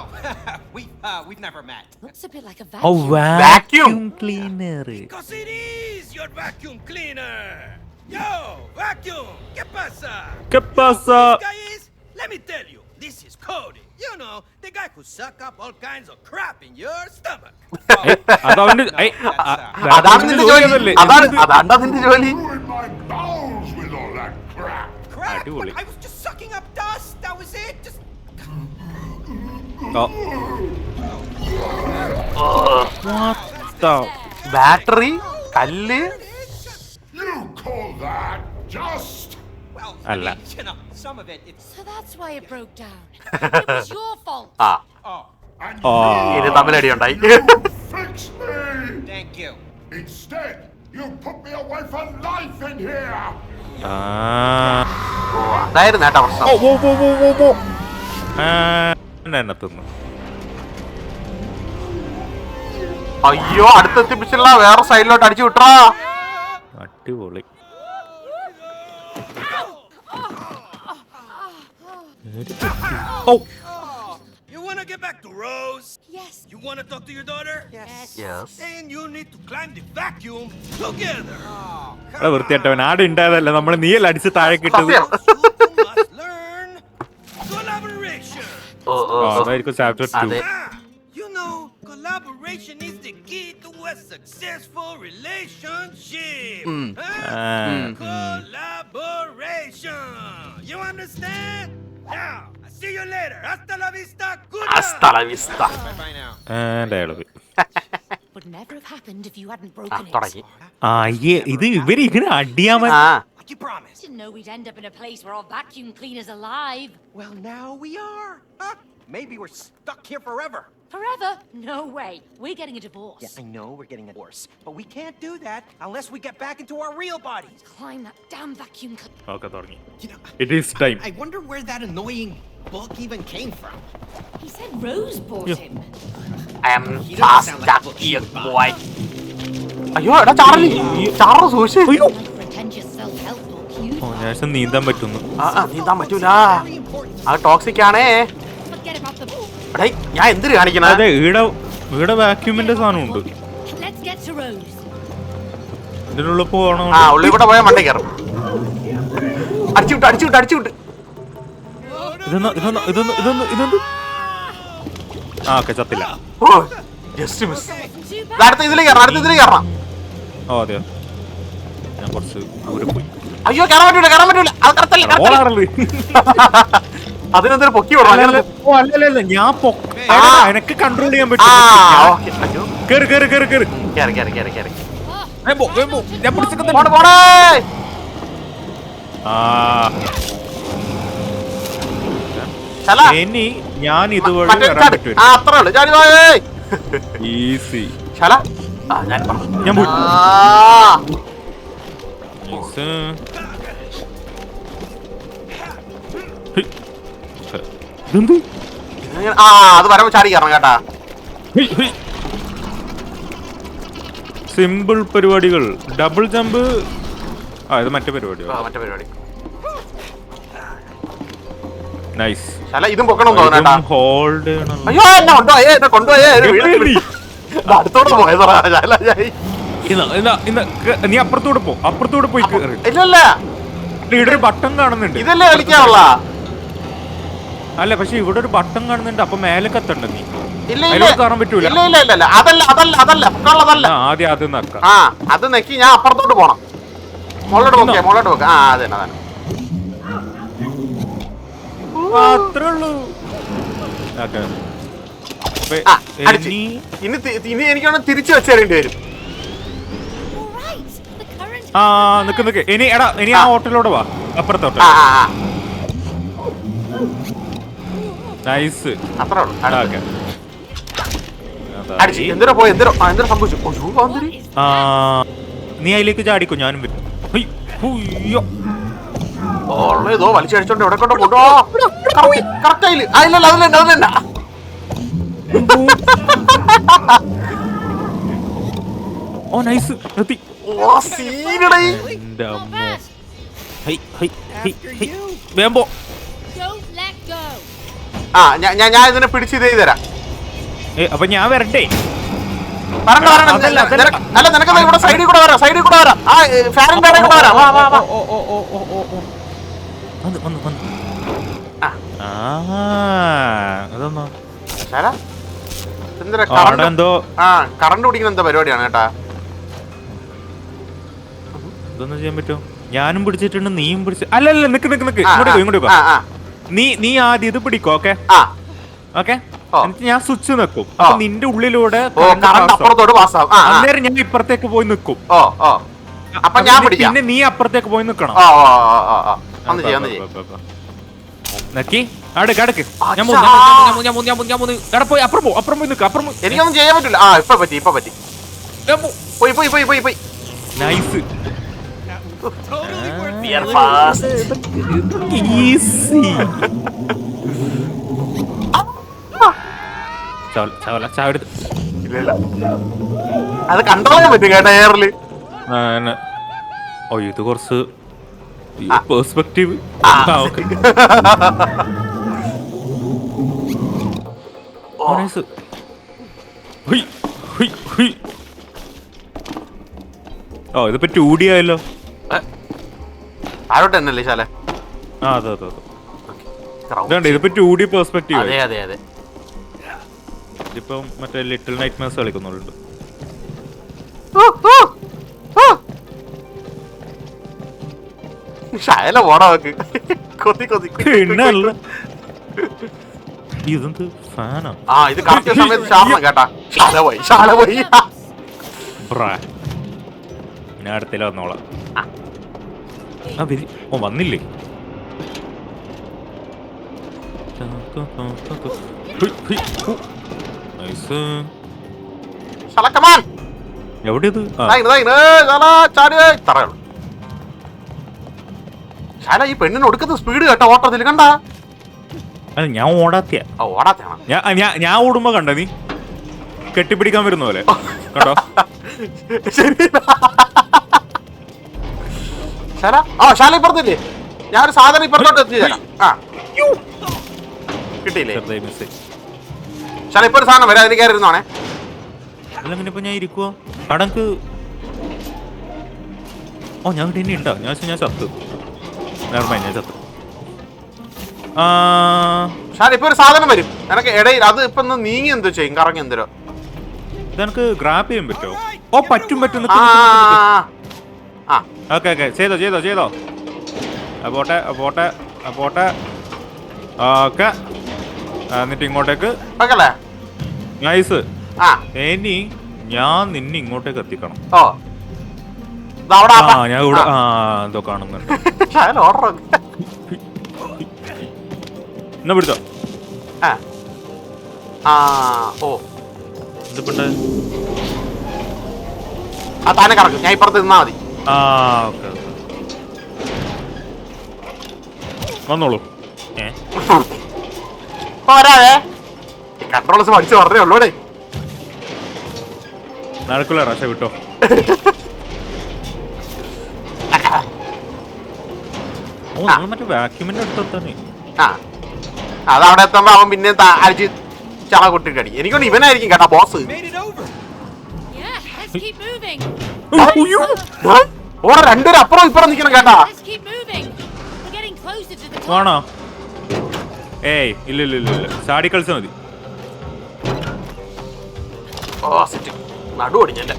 [SPEAKER 3] We've never met.
[SPEAKER 4] looks a bit like a
[SPEAKER 2] oh
[SPEAKER 4] vacuum.
[SPEAKER 2] Vacuum cleaner.
[SPEAKER 6] Because it is your vacuum cleaner. Yo, vacuum. ¿Qué pasa?
[SPEAKER 2] ¿Qué pasa?
[SPEAKER 6] This guy is? Let me tell you. This is Cody. You know, the guy who suck up all kinds of crap in your stomach.
[SPEAKER 2] അതവന്റെ
[SPEAKER 1] അതാണ് നിന്റെ ജോലി. അതാണ് നിന്റെ ജോലി.
[SPEAKER 7] Ruined my bowels with all that crap.
[SPEAKER 3] Crap.
[SPEAKER 2] Aduh,
[SPEAKER 3] I was just sucking up dust. That was it. Just
[SPEAKER 1] battery കല്ല്.
[SPEAKER 7] You call that just?
[SPEAKER 3] well,
[SPEAKER 2] Allah.
[SPEAKER 3] you know, some of it. It's
[SPEAKER 4] So that's why it broke down. It was your fault.
[SPEAKER 1] ആ
[SPEAKER 3] oh,
[SPEAKER 7] And
[SPEAKER 1] ഇത് തമ്മിലടി ഉണ്ടായി.
[SPEAKER 7] you fix me.
[SPEAKER 3] thank you.
[SPEAKER 7] Instead, you put me away for life in here.
[SPEAKER 1] അതായിരുന്നു ഏട്ടാ പ്രശ്നം.
[SPEAKER 2] എണ്ണത്തുന്നു.
[SPEAKER 1] അയ്യോ അടുത്തെത്തിപ്പിച്ചില്ല. വേറെ സൈഡിലോട്ട് അടിച്ചു വിട്ടാ.
[SPEAKER 2] അടിപൊളി.
[SPEAKER 6] You want to get back to Rose?
[SPEAKER 4] Yes.
[SPEAKER 6] You want to talk to your daughter?
[SPEAKER 1] Yes.
[SPEAKER 6] Then you need to climb the vacuum together.
[SPEAKER 2] എടാ വൃത്തിയായിട്ടവൻ ആടെ ഉണ്ടായതല്ല നമ്മള് നീയല്ല അടിച്ച് താഴെ കിട്ടത്.
[SPEAKER 1] സത്യം.
[SPEAKER 6] You must learn collaboration.
[SPEAKER 2] അതായിരിക്കും ചാപ്റ്റർ 2.
[SPEAKER 1] അതെ.
[SPEAKER 6] You know, collaboration is the key to a successful relationship. Collaboration. You understand? Now, I see you later. Hasta la vista. Good
[SPEAKER 1] Hasta la vista.
[SPEAKER 3] Bye now.
[SPEAKER 2] Dialogue.
[SPEAKER 4] Would never have happened if you hadn't broken it.
[SPEAKER 1] തുടങ്ങി.
[SPEAKER 2] ഇത് ഇവര് ഇങ്ങനെ അടിയാമൻ.
[SPEAKER 1] ആ
[SPEAKER 3] Like you promised.
[SPEAKER 4] Didn't know we'd end up in a place where all vacuum cleaners alive.
[SPEAKER 3] Well, now we are. Huh? maybe we're stuck here forever.
[SPEAKER 4] Forever? No way. We're getting a divorce.
[SPEAKER 3] Yeah, I know we're getting a divorce, but we can't do that unless we get back into our real bodies.
[SPEAKER 4] Climb that damn vacuum cleaner.
[SPEAKER 2] Okay തുടങ്ങി.
[SPEAKER 3] You know,
[SPEAKER 2] it is time.
[SPEAKER 3] I wonder where that annoying book even came from.
[SPEAKER 4] He said Rose bought
[SPEAKER 2] Yeah.
[SPEAKER 4] him.
[SPEAKER 1] I am
[SPEAKER 3] He doesn't sound like a book
[SPEAKER 1] fast
[SPEAKER 3] you buy.
[SPEAKER 1] boy. അയ്യോ എടാ Charlie ചാറ് സൂക്ഷിച്ച്.
[SPEAKER 2] അയ്യോ
[SPEAKER 4] Like pretentious self-help book you
[SPEAKER 2] ഓ ഞാൻ നീന്താൻ പറ്റുന്നു.
[SPEAKER 1] നീന്താൻ പറ്റൂല.
[SPEAKER 3] Very important.
[SPEAKER 1] അത് ടോക്സിക് ആണേ.
[SPEAKER 4] forget about the book.
[SPEAKER 1] എടേ ഞാൻ എന്തിനു കാണിക്കണ?
[SPEAKER 2] അതെ ഇവിടെ വാക്യൂമിന്റെ സാധനം ഉണ്ട്.
[SPEAKER 4] Let's get to Rose.
[SPEAKER 2] ഇതിനുള്ളിൽ പോകണം.
[SPEAKER 1] ആ ഉള്ളിൽ കൂടെ പോയാൽ മണ്ടേ കയറും. അടിച്ചു വിട്ട്.
[SPEAKER 2] ഇതൊന്ന് ആ ഓക്കെ ചത്തില്ല.
[SPEAKER 1] ഓ ജസ്റ്റ് മിസ്. അടുത്ത ഇതിലേക്ക് കയറണം.
[SPEAKER 2] ഓ അതെയോ ഞാൻ കുറച്ച് ദൂരെ പോയി.
[SPEAKER 1] അയ്യോ കയറാൻ പറ്റൂല. അത് കറക്റ്റല്ല.
[SPEAKER 2] ഓളാണല്ലേ.
[SPEAKER 1] അതിനെന്തൊരു പൊക്കി വിടണം. അങ്ങനെ
[SPEAKER 2] ഓ അല്ലല്ല ഞാൻ എനക്ക് കൺട്രോൾ ചെയ്യാൻ പറ്റും.
[SPEAKER 1] ഓക്കെ. അയ്യോ
[SPEAKER 2] കേറ്
[SPEAKER 1] കേറി.
[SPEAKER 2] ഞാൻ പിടിച്ചിട്ട്
[SPEAKER 1] പോണേ. ചല.
[SPEAKER 2] ഇനി ഞാൻ ഇതുവഴി
[SPEAKER 1] മറ്റേ
[SPEAKER 2] വരാൻ
[SPEAKER 1] ചാട്.
[SPEAKER 2] പറ്റും.
[SPEAKER 1] അത്രേ ഉള്ളൂ. ചാടി പോയേ.
[SPEAKER 2] ഈസി.
[SPEAKER 1] ചല.
[SPEAKER 2] ഞാൻ പോയി.
[SPEAKER 1] ആ.
[SPEAKER 2] ഈസി. ഇതെന്ത്?
[SPEAKER 1] അത് വരുമ്പോ ചാടി കയറണം കേട്ടാ.
[SPEAKER 2] സിമ്പിൾ പരിപാടികൾ. Double jump. ഇത് മറ്റേ പരിപാടിയോ?
[SPEAKER 1] മറ്റേ പരിപാടി.
[SPEAKER 2] നൈസ്.
[SPEAKER 1] ചല ഇതും പൊക്കണം തോന്നേട്ടാ.
[SPEAKER 2] ഹോൾഡ്
[SPEAKER 1] അയ്യോ എന്നെ കൊണ്ടുപോയേ. അടുത്തോട്ട് പോയതാ.
[SPEAKER 2] നീ അപ്പുറത്തോടെ പോയി കേറി.
[SPEAKER 1] ഇല്ലല്ല
[SPEAKER 2] ഇവിടെ ഒരു ബട്ടൺ കാണുന്നുണ്ട്.
[SPEAKER 1] ഇതല്ലേ കളിക്കാനുള്ള.
[SPEAKER 2] അല്ല പക്ഷെ ഇവിടെ ഒരു ബട്ടൺ കാണുന്നുണ്ട്. അപ്പൊ മേലെ കത്തണ്ട നീ.
[SPEAKER 1] ഇല്ല
[SPEAKER 2] അതിലോട്ട് കയറാൻ പറ്റൂല.
[SPEAKER 1] ഇല്ല അതല്ല പൊക്കാനുള്ളതല്ല.
[SPEAKER 2] ആദ്യം അത് നക്കാം.
[SPEAKER 1] ആ അത് നെക്കി ഞാൻ അപ്പുറത്തോട്ട് പോണം. മുകളിലോട്ട് പോക്കെ. ആ അതെ
[SPEAKER 2] അത്രേ ഉള്ളൂ.
[SPEAKER 1] ഇനി എനിക്കാണ് തിരിച്ചു വെച്ചേരേണ്ടി വരും.
[SPEAKER 4] All right. The current.
[SPEAKER 2] ആ നിക്ക് ഇനി ആ ഹോട്ടലിലോടെ വാ. അപ്പുറത്തോട്ട്. നൈസ്.
[SPEAKER 1] അത്രേ ഉള്ളൂ.
[SPEAKER 2] ഓക്കെ
[SPEAKER 1] എന്തിനോ സംഭവിച്ചു.
[SPEAKER 2] നീ അതിലേക്ക് ചാടിക്കോ. ഞാനും വരും.
[SPEAKER 1] ഏതോ വലിച്ചടിച്ചോണ്ട് എവിടെ കൊണ്ട് കൊണ്ടോ. കറക്റ്റ് ആയില്ല. അതിലല്ല.
[SPEAKER 2] ഓ നൈസ്. എത്തി.
[SPEAKER 1] ഓ സീനടേ.
[SPEAKER 2] എന്റെ
[SPEAKER 4] Not
[SPEAKER 2] അമ്മോ.
[SPEAKER 4] bad.
[SPEAKER 2] വേമ്പോ.
[SPEAKER 4] Don't let go.
[SPEAKER 1] ആ ഞാൻ ഇതിനെ പിടിച്ച് ഇത് ചെയ്തുതരാം.
[SPEAKER 2] അപ്പൊ ഞാൻ വരട്ടെ.
[SPEAKER 1] അല്ല നിനക്ക് ഇവിടെ സൈഡിൽ കൂടെ വരാം. ആ ഫാനിന്റെ കൂടെ വരാം. വാ.
[SPEAKER 2] അതൊന്നോ
[SPEAKER 1] എന്തോ കറണ്ട് പിടിക്കുന്ന എന്തോ പരിപാടിയാണ് കേട്ടാ.
[SPEAKER 2] ഇതൊന്നും ചെയ്യാൻ പറ്റുമോ? ഞാനും പിടിച്ചിട്ടുണ്ട്. നീയും പിടിച്ച്. അല്ലല്ല നിക്ക് ഇങ്ങോട്ട് നീ ആദ്യം ഇത് പിടിക്കോ. ഓക്കെ എന്നിട്ട് ഞാൻ സ്വിച്ച് നിക്കും. അപ്പൊ നിന്റെ ഉള്ളിലൂടെ അന്നേരം ഞാൻ ഇപ്പുറത്തേക്ക് പോയി നിക്കും. പിന്നെ നീ അപ്പുറത്തേക്ക് പോയി നിക്കണം. നക്കി അടുക്ക്. അപ്പുറം പോയി നിക്ക.
[SPEAKER 1] എനിക്കൊന്നും ചെയ്യാൻ പറ്റില്ല. ഇപ്പൊ പറ്റി. പോയി.
[SPEAKER 2] നൈസ്. ഈസി.
[SPEAKER 1] അത് കണ്ട്രോൾ ചെയ്യാൻ പറ്റും കേട്ടാ എയറില്.
[SPEAKER 2] ഓ ഇത് കുറച്ച് പെർസ്പെക്റ്റീവ്. ഓ ഇതിപ്പോ 2D ആയല്ലോ.
[SPEAKER 1] ആരോട്ട് തന്നെയല്ലേ ശാല.
[SPEAKER 2] അതെ ഇതിപ്പോ 2D പെർസ്പെക്റ്റീവ്.
[SPEAKER 1] അതെ
[SPEAKER 2] ഇതിപ്പം മറ്റേ ലിറ്റിൽ നൈറ്റ്മെയർസ് കളിക്കുന്നുണ്ട്.
[SPEAKER 1] ശാല പോടാ നോക്ക്. കൊതി
[SPEAKER 2] ഇതെന്ത് ഫാനാ?
[SPEAKER 1] ഇത് കറക്റ്റ് സമയത്ത് ശാല കേട്ടാ. ശാല പോയി.
[SPEAKER 2] ഞാൻ അടുത്തേല വന്നോളാം. വന്നില്ലേ? നൈസ്.
[SPEAKER 1] ശാല കമാൻ
[SPEAKER 2] എവിടെയത്?
[SPEAKER 1] ശാല ഈ പെണ്ണിന് കൊടുക്കുന്ന സ്പീഡ് കേട്ടോ ഓട്ടത്തിൽ കണ്ട.
[SPEAKER 2] അല്ല ഞാൻ ഓടാത്തിയ.
[SPEAKER 1] ഓടാത്താണ്
[SPEAKER 2] ഞാൻ ഓടുമ്പോ കണ്ട നീ കെട്ടിപ്പിടിക്കാൻ വരുന്ന പോലെ കണ്ടോ?
[SPEAKER 1] ശരി ശാല. ശാല ഇപ്പുറത്തില്ലേ? ഞാനൊരു സാധനം ഇപ്പുറത്തോട്ട് എത്തി തരാം. കിട്ടിയില്ലേ ശാല? ഇപ്പൊ ഒരു സാധനം വരാം, അതിന് കയറി ഇരുന്നോണേ.
[SPEAKER 2] അല്ല പിന്നെ ഇപ്പൊ ഞാൻ ഇരിക്കുവോ കടക്ക്? ഞാൻ ഇവിടെ തന്നെ ഉണ്ടോ? ഞാൻ ചത്തു. ഞാൻ ചത്തു.
[SPEAKER 1] ശാല ഇപ്പൊ ഒരു സാധനം വരും എനക്ക് ഇടയിൽ. അത് ഇപ്പൊ നീങ്ങി എന്തോ ചെയ്യും, കറങ്ങി എന്തോ.
[SPEAKER 2] ഇതെനിക്ക് ഗ്രാപ്പ് ചെയ്യാൻ പറ്റുമോ? പറ്റും. ഓക്കെ ചെയ്തോ. പോട്ടെ. ഓക്കെ, എന്നിട്ട് ഇങ്ങോട്ടേക്ക്. നൈസ്. ഇനി ഞാൻ നിന്നെ ഇങ്ങോട്ടേക്ക് എത്തിക്കണം. ഞാൻ ഇവിടെ എന്തോ കാണുന്നുണ്ട്. എന്നാ പിടിച്ചോ. എന്തിപ്പണ്ട്?
[SPEAKER 1] താനെ കറക്കും, ഞാൻ ഇപ്പുറത്ത് നിന്നാ മതി.
[SPEAKER 2] ഓക്കെ വന്നോളൂ.
[SPEAKER 1] പോരാവേ, കൺട്രോൾസ് പഠിച്ചു പറഞ്ഞേ ഉള്ളൂടെ.
[SPEAKER 2] നടക്കില്ല റഷ വിട്ടോ. മറ്റേ വാക്യൂമിന്റെ അടുത്തെത്താനേ.
[SPEAKER 1] അതവിടെ എത്തുമ്പോ അവൻ പിന്നെ അടിച്ച് ചള കൊട്ടിട്ടടി. എനിക്കൊന്ന് ഇവനായിരിക്കും കേട്ടോ boss.
[SPEAKER 4] Yeah, let's keep moving.
[SPEAKER 1] ഓടെ രണ്ടുപേരും അപ്പുറം ഇപ്പുറം നിൽക്കണം കേട്ടാ.
[SPEAKER 4] Let's keep moving. We're getting closer to the top.
[SPEAKER 2] ആണോ? ഏയ് ഇല്ല ചാടി കളിച്ചാ മതി.
[SPEAKER 1] നടു ഓടിഞ്ഞല്ലേ.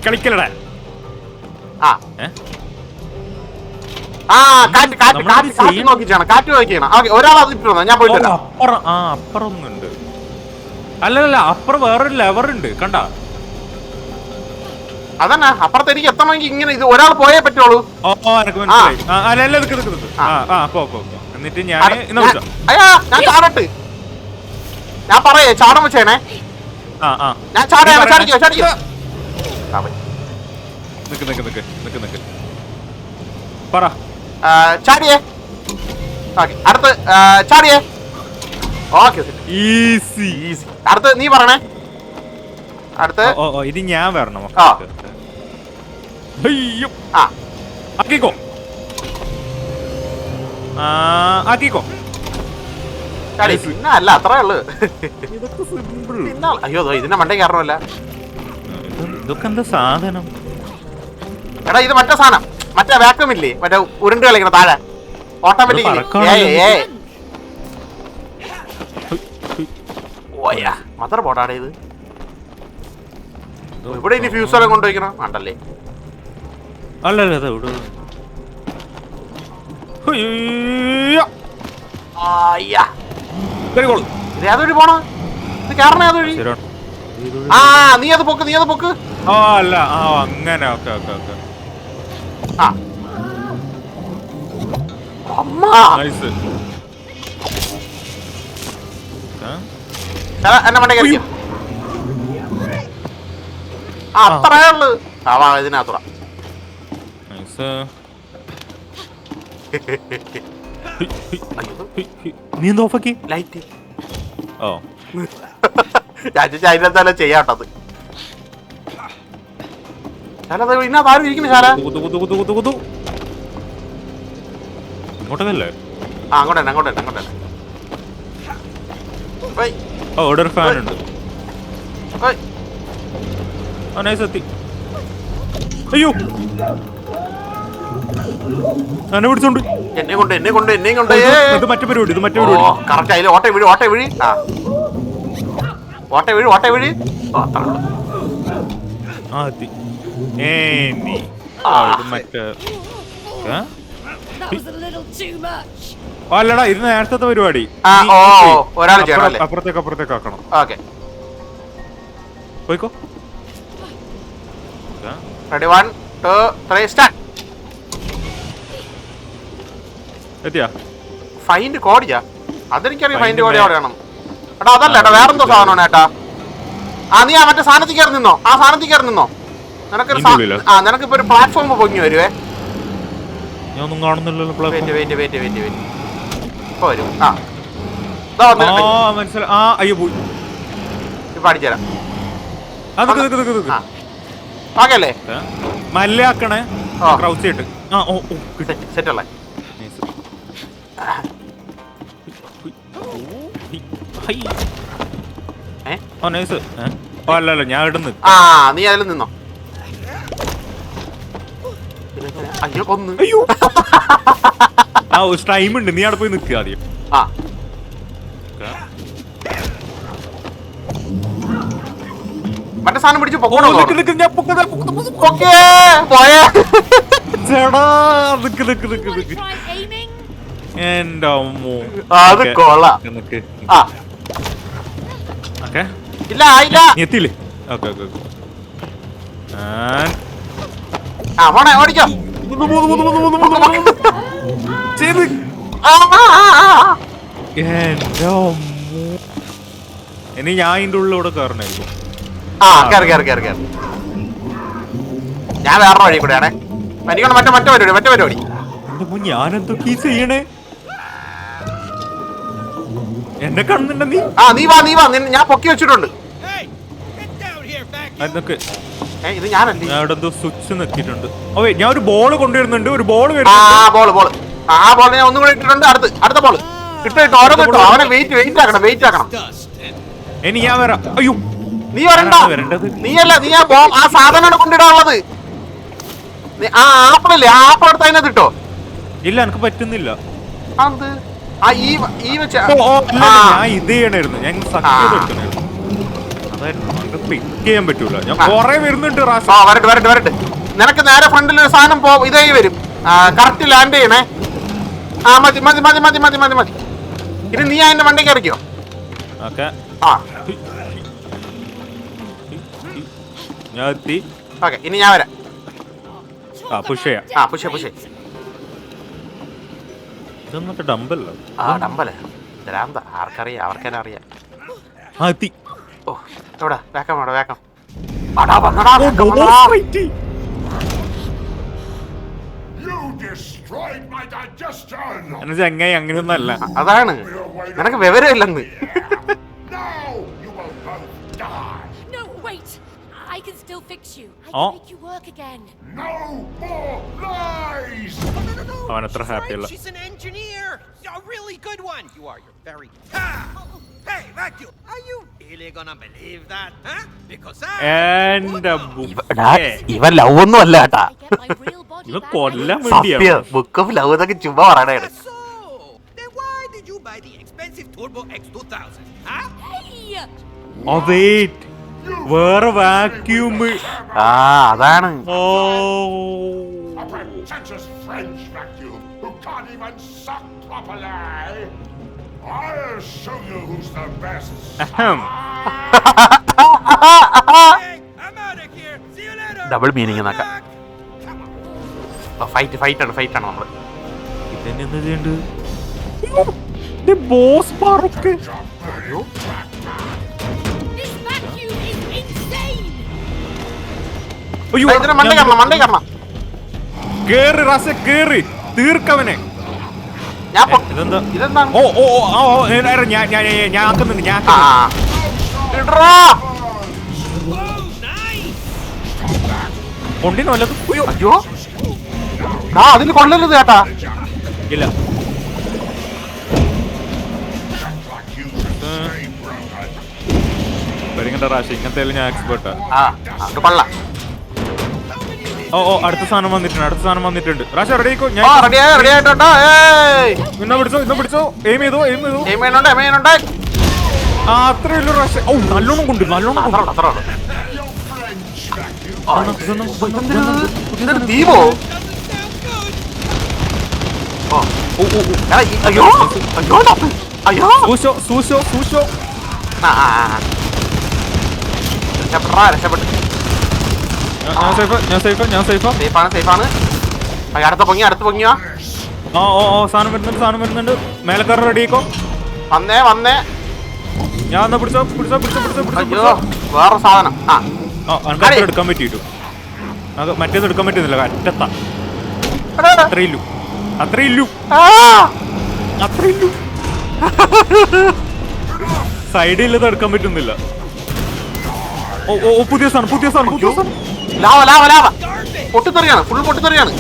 [SPEAKER 2] കളിക്കലടാ.
[SPEAKER 1] കാറ്റ് നോക്കിച്ചാണ്, കാറ്റ് നോക്കിയാണ്. ഒരാൾ അത് ഇട്ടോ, ഞാൻ പോയിട്ട്
[SPEAKER 2] അപ്പുറം ഒന്നുണ്ട്. അല്ലല്ല, അപ്പുറം വേറൊരു ലെവർ ഉണ്ട് കണ്ട.
[SPEAKER 1] അതന്നെ അപ്പുറത്ത് എനിക്ക് എത്തണമെങ്കിൽ ഇങ്ങനെ ഇത് ഒരാൾ പോയേ പറ്റുള്ളൂ.
[SPEAKER 2] എനിക്ക് മനസ്സിലായി. എന്നിട്ട് ഞാൻ
[SPEAKER 1] ചാടട്ട്. ഞാൻ പറയേ ചാടം വെച്ചേണേ. ഞാൻ ചാടിക്കോ.
[SPEAKER 2] നിക്ക് പറ.
[SPEAKER 1] ചാടിയേ. അടുത്ത് ചാടിയേ. Okay,
[SPEAKER 2] easy.
[SPEAKER 1] അടുത്ത് നീ പറയണേ. അടുത്ത്
[SPEAKER 2] ഇത് ഞാൻ വരണം. ആക്കിക്കോ.
[SPEAKER 1] പിന്നെ അല്ല അത്രേ ഉള്ളു. അയ്യോ ഇതിന്റെ മണ്ടേ കയറണമല്ല.
[SPEAKER 2] ഇതൊക്കെ എന്താ സാധനം?
[SPEAKER 1] എടാ ഇത് മറ്റേ സാധനം, മറ്റേ വാക്യൂം ഇല്ലേ, മറ്റേ ഉരുണ്ട് കളിക്കണം താഴെ ഓട്ടോമാറ്റിക്കലി. മദർ ബോർഡാണ് ഇത്. ഇവിടെ ഇനി ഫ്യൂസെല്ലാം കൊണ്ടുപോയിക്കണം വേണ്ടല്ലേ?
[SPEAKER 2] അല്ലല്ല ഇവിടെ
[SPEAKER 1] ഏതൊഴി പോണ? ഇത് കാരണം ഏതൊഴി? നീ അത് പൊക്ക്.
[SPEAKER 2] അല്ല അങ്ങനെ. ഓക്കെ
[SPEAKER 1] എന്നെ മണ്ടേ കളിക്കും. അത്രേ ഉള്ളു. ഇതിനകത്തുറ
[SPEAKER 2] നീ നോക്കി
[SPEAKER 1] ലൈറ്റ്.
[SPEAKER 2] ഓ
[SPEAKER 1] അതിനെന്തായാലും ചെയ്യാട്ടത്. ഇതിനകത്ത് ആരും ഇരിക്കുന്നു ശാല.
[SPEAKER 2] ഇങ്ങോട്ടല്ലേ?
[SPEAKER 1] അങ്ങോട്ടെ.
[SPEAKER 2] ഇവിടെ ഒരു ഫാൻ ഉണ്ട്. എത്തി. അയ്യോ എന്നെ പിടിച്ചോണ്ട്.
[SPEAKER 1] എന്നെ കൊണ്ട്
[SPEAKER 2] ഇത് മറ്റേ പരിപാടി.
[SPEAKER 1] കറക്റ്റ് അതിൽ ഓട്ട വീഴ്.
[SPEAKER 4] That was a little too much.
[SPEAKER 2] അല്ലടാ ഇത് നേരത്തെ പരിപാടി.
[SPEAKER 1] ഒരാൾ ചെയ്യണം.
[SPEAKER 2] അപ്പുറത്തേക്ക് ആക്കണം.
[SPEAKER 1] ഓക്കെ
[SPEAKER 2] പോയിക്കോ.
[SPEAKER 1] Ready 1 2 3 start.
[SPEAKER 2] എത്തിയാ?
[SPEAKER 1] ഫൈൻഡ് കോഡിയാ. അതെനിക്കറിയാം ഫൈൻഡ് ബോഡി എവിടെയാണ്. എടാ അതല്ല ഏട്ടാ, വേറെന്തോ സാധനമാണ് ഏട്ടാ. ആ നീ ആ മറ്റേ സാധനത്തിൽ കയറി നിന്നോ, ആ സാധനത്തിൽ കയറി നിന്നോ. നിനക്കിപ്പോ ഒരു പ്ലാറ്റ്ഫോം പൊങ്ങി വരുവേ.
[SPEAKER 2] ഞാനൊന്നും കാണുന്നില്ലല്ലോ.
[SPEAKER 1] വെയിറ്റ് ഇപ്പൊ വരും. ആ
[SPEAKER 2] മനസ്സിലായി. ആ അയ്യോ പോയി.
[SPEAKER 1] ഇപ്പൊ അടിച്ചുതരാം. ഓക്കെ അല്ലേ?
[SPEAKER 2] മല്ലാക്കണേ ക്രൗച്ച് ചെയ്തിട്ട്. ആ ഓ
[SPEAKER 1] സെറ്റ് അല്ലേ?
[SPEAKER 2] അല്ലല്ല ഞാൻ ഇടുന്നു.
[SPEAKER 1] ആ നീ അതിൽ നിന്നോ. അയ്യോ കൊന്നു.
[SPEAKER 2] അയ്യോ ആ ടൈം ഉണ്ട്, നീ അവിടെ പോയി നിൽക്കുക ആദ്യം.
[SPEAKER 1] ആ മറ്റേ സാധനം പിടിച്ച് പൊക്കോണോ? പോയേ.
[SPEAKER 4] Try aiming?
[SPEAKER 2] എന്റെ അമ്മോ
[SPEAKER 1] അത് കൊള്ളാം. ആ
[SPEAKER 2] ഓക്കെ
[SPEAKER 1] ഇല്ല ആയില്ല.
[SPEAKER 2] നീ എത്തിയില്ലേ? ഓക്കെ
[SPEAKER 1] ആ പോണേ ഓടിക്കോ.
[SPEAKER 2] ചെയ്ത് ഇനി ഞാൻ ഇതിന്റെ ഉള്ളിലൂടെ കയറണായിരിക്കും.
[SPEAKER 1] ആ കേറി ഞാൻ വേറെ വഴി കൂടെയാണേ. എനിക്കാണ് മറ്റേ പരിപാടി.
[SPEAKER 2] ഞാൻ എന്തൊക്കെ ചെയ്യണേ? എന്നെ കാണുന്നുണ്ട നീ?
[SPEAKER 1] ആ നീ വാ ഞാൻ പൊക്കി വെച്ചിട്ടുണ്ട്.
[SPEAKER 3] Hey, get down here, vacuum.
[SPEAKER 2] അതൊക്കെ
[SPEAKER 1] ഇത് ഞാനല്ലേ.
[SPEAKER 2] ഞാൻ ഇവിടെ എന്തോ സ്വിച്ച് നിൽക്കിയിട്ടുണ്ട്. ഓ ഞാൻ ഒരു ബോൾ കൊണ്ടുവരുന്നുണ്ട്. ഒരു ബോൾ
[SPEAKER 1] ആ ബോൾ ആ ബോൾ ഞാൻ ഒന്നും കൂടെ ഇട്ടിട്ടുണ്ട്. അടുത്ത ബോൾ ഇട്ടോ ഓരോന്ന് ഇട്ടോ. അവനെ വെയിറ്റ് ആക്കണം.
[SPEAKER 2] ഇനി ഞാൻ വരാം. അയ്യോ
[SPEAKER 1] നീ വരണ്ട. നീയല്ല നീ ആ സാധനമാണ് കൊണ്ടിടാനുള്ളത്. ആ ആപ്പിളല്ലേ, ആ ആപ്പിൾ എടുത്ത് അതിനകത്ത് ഇട്ടോ.
[SPEAKER 2] ഇല്ല എനിക്ക് പറ്റുന്നില്ല. ഞാൻ ഇത് ചെയ്യണായിരുന്നു. ഞാൻ പിക്ക് ചെയ്യാൻ പറ്റൂല. ഞാൻ കൊറേ വരുന്നുണ്ട്.
[SPEAKER 1] വരട്ടെ. നിനക്ക് നേരെ ഫ്രണ്ടിൽ ഒരു സാധനം ഇതായി വരും. കറക്റ്റ് ലാൻഡ് ചെയ്യണേ. ആ മതി. ഇനി നീ അതിന്റെ വണ്ടി കയറിക്കോ.
[SPEAKER 2] ഞാൻ എത്തി.
[SPEAKER 1] ഓക്കെ ഇനി ഞാൻ വരാം.
[SPEAKER 2] പുഷ് ചെയ്യാം.
[SPEAKER 1] പുഷ്
[SPEAKER 2] ഇതൊന്നൊക്കെ ഡമ്പല്ലോ.
[SPEAKER 1] ഡമ്പല്ലേ ആർക്കറിയാം, അവർക്കെന്നെ അറിയാം.
[SPEAKER 2] എത്തി.
[SPEAKER 1] ഓ എവിടെ വേക്കാം.
[SPEAKER 7] You destroyed my digestion!
[SPEAKER 2] ചങ്ങായി അങ്ങനെയൊന്നും അല്ല.
[SPEAKER 1] അതാണ് നിനക്ക് വിവരമില്ലെന്ന്.
[SPEAKER 7] Now you will both die!
[SPEAKER 4] No, wait! I can still fix you. I
[SPEAKER 2] Oh.
[SPEAKER 4] can make you work again.
[SPEAKER 7] No more lies!
[SPEAKER 3] No.
[SPEAKER 2] അവൻ അത്ര ഹാപ്പി അല്ല.
[SPEAKER 3] She's an engineer. A really good one. You're very. Hey, vacuum. Are you really gonna believe that? Huh? Because
[SPEAKER 2] എന്റെ
[SPEAKER 1] ഇവൻ love ഒന്നും അല്ല കേട്ടാ.
[SPEAKER 4] I get my real body
[SPEAKER 2] ഇവ
[SPEAKER 4] back.
[SPEAKER 2] കൊല്ലാൻ വേണ്ടിയാ.
[SPEAKER 1] ബുക്ക് ഓഫ് ലവ് എന്നൊക്കെ ചുമ്മാ പറയണേ.
[SPEAKER 3] so. Then why did you buy the expensive Turbo X2000? Huh?
[SPEAKER 4] Hey!
[SPEAKER 2] Oh wait, വേറെ വാക്യൂം.
[SPEAKER 1] അതാണ്.
[SPEAKER 2] ഓ
[SPEAKER 7] A pretentious French vacuum who can't even suck properly! I'll show you who's the best!
[SPEAKER 3] Hey, I'm out of here. See you later.
[SPEAKER 1] Double meaning എന്നൊക്കെ.
[SPEAKER 3] Come on.
[SPEAKER 1] Fight ആണ് നമ്മള്.
[SPEAKER 2] ഇതന്നെ എന്താ ചെയ്യണ്ടത്? Boss പറക്ക്.
[SPEAKER 4] This vacuum is insane!
[SPEAKER 1] ഇതിനെ മണ്ടേ കയറണം.
[SPEAKER 2] കേറി റാസ കേറി തീർക്കവനെ. ഇതെന്താ?
[SPEAKER 1] ഇതെന്താണ്?
[SPEAKER 2] ഞാൻ ആക്കുന്നുണ്ട്.
[SPEAKER 1] ഇടറാ.
[SPEAKER 2] കൊണ്ടിനോ അല്ലത്?
[SPEAKER 1] അയ്യോ അതിന് കൊള്ളരുത് കേട്ടാ.
[SPEAKER 2] ഇല്ല പരിങ്ങണ്ട റാശി, ഇങ്ങനത്തെ ഞാൻ എക്സ്പേർട്ടാ.
[SPEAKER 1] അത് കൊള്ളാം.
[SPEAKER 2] അടുത്ത സാധനം വന്നിട്ടുണ്ട്. റാശ റെഡിയാക്കോ. ഞാൻ
[SPEAKER 1] റെഡി ആയിട്ടോ.
[SPEAKER 2] ഇന്ന പിടിച്ചോ. എയിം ചെയ്തോ. അത്രേ ഉള്ളൂ റാശ. നല്ലോണം കൊണ്ട്
[SPEAKER 1] ദീപോ.
[SPEAKER 2] സൂശോ.
[SPEAKER 1] രക്ഷപ്പെട്ടു.
[SPEAKER 2] ഞാൻ സേഫാ.
[SPEAKER 1] സേഫാണ്. അടുത്ത് പൊങ്ങിയോ.
[SPEAKER 2] സാധനം വരുന്നുണ്ട്. മേലക്കാർ റെഡിയാക്കോ.
[SPEAKER 1] വന്നേ വന്നേ.
[SPEAKER 2] ഞാൻ എന്നാ പിടിച്ചോ.
[SPEAKER 1] അയ്യോ വേറെ സാധനം. ആ
[SPEAKER 2] അനക്ക് എടുക്കാൻ പറ്റിയിട്ടു. മറ്റേത് എടുക്കാൻ പറ്റുന്നില്ല. അറ്റത്താ അത്രയില്ലു. സൈഡിൽ എടുക്കാൻ പറ്റുന്നില്ല. ഓ പുതിയ സാധനം.
[SPEAKER 1] ലാവ പൊട്ടിത്തെറിയാണ്. ഫുൾ പൊട്ടിത്തെറിയാണ്.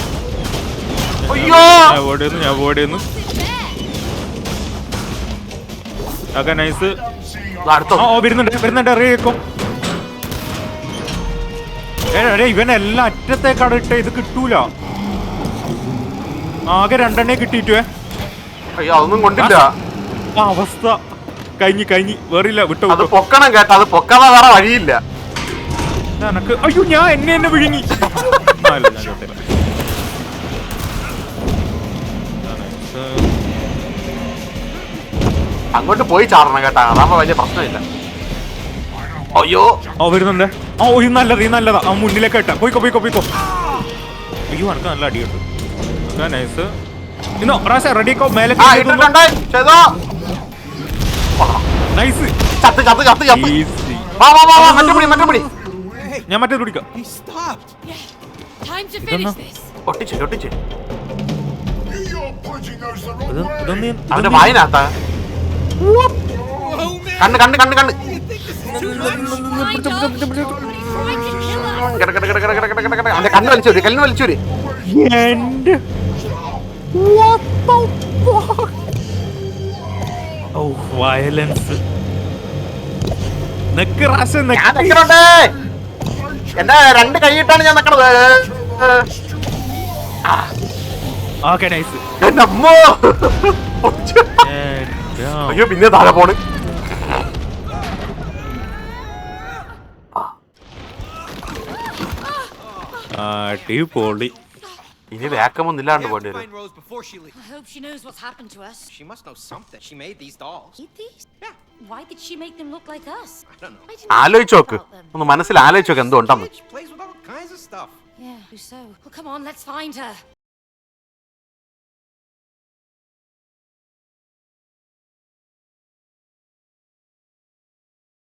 [SPEAKER 1] അയ്യോ
[SPEAKER 2] ഞാൻ ഓടിയെന്ന്. Okay nice. വരുന്നുണ്ട് അറിയിക്കും. ഇവനെല്ലാം അറ്റത്തേക്കാണ് ഇട്ട. ഇത് കിട്ടൂല. ആകെ 2 എണ്ണേ കിട്ടിയിട്ടുവേ.
[SPEAKER 1] അയ്യോ അതൊന്നും കൊണ്ടില്ല.
[SPEAKER 2] അവസ്ഥ കഴിഞ്ഞ് വേറില്ല. വിട്ടോ
[SPEAKER 1] അത് പൊക്കണം കേട്ടോ. അത് പൊക്കാതെ വേറെ വഴിയില്ല.
[SPEAKER 2] എനക്ക് അയ്യോ ഞാൻ എന്നെ വിഴുങ്ങി.
[SPEAKER 1] അങ്ങോട്ട് പോയി ചാടണം കേട്ടാ. അതാകുമ്പോ വലിയ പ്രശ്നമില്ല. അയ്യോ
[SPEAKER 2] വരുന്നുണ്ട്. ഇത് നല്ലതാ. മുന്നിലേക്ക് ഇട്ടാ. പോയിക്കോ. അയ്യോ എനക്ക് നല്ല അടിയുണ്ട്. നൈസ്. റെഡിക്കോ മേലെ. നൈസ്. ഞാൻ മറ്റേ പിടിക്കാം.
[SPEAKER 3] He stopped.
[SPEAKER 4] Time to finish this.
[SPEAKER 1] ഒട്ടിച്ച്
[SPEAKER 7] You're pointing those the wrong way.
[SPEAKER 1] അവന്റെ വായനകത്താ. കണ്ണ്
[SPEAKER 4] I know. But he tried to kill us.
[SPEAKER 1] അവന്റെ കണ്ണ് വലിച്ചൂര്.
[SPEAKER 2] വയലൻസ്.
[SPEAKER 1] ഞാൻ നിക്കണുണ്ട്. എന്റെ 2 കൈയിട്ടാണ് ഞാൻ നിക്കണത്.
[SPEAKER 2] Okay nice.
[SPEAKER 1] എന്റെ അമ്മോ. അയ്യോ പിന്നെ താഴെ പോണ്.
[SPEAKER 2] അടിപൊളി.
[SPEAKER 1] ഇനി വേക്കമൊന്നും ഇല്ലാണ്ട്
[SPEAKER 3] We have
[SPEAKER 1] പോണ്ടി
[SPEAKER 3] to
[SPEAKER 1] വരും.
[SPEAKER 3] find Rose before she leaves.
[SPEAKER 4] I hope she knows what's happened to us.
[SPEAKER 3] She must know something. She made these dolls.
[SPEAKER 4] Eat these?
[SPEAKER 3] Yeah.
[SPEAKER 4] Why did she make them look like us?
[SPEAKER 3] I don't know.
[SPEAKER 4] I didn't
[SPEAKER 1] ആലോചിച്ച്
[SPEAKER 4] know
[SPEAKER 1] നോക്ക്.
[SPEAKER 4] about them.
[SPEAKER 1] ഒന്ന് മനസ്സിൽ ആലോചിച്ച് നോക്ക് എന്തോ ഉണ്ടെന്ന്.
[SPEAKER 3] She plays with all kinds of stuff.
[SPEAKER 4] Yeah, who so? Well, come on, let's find her.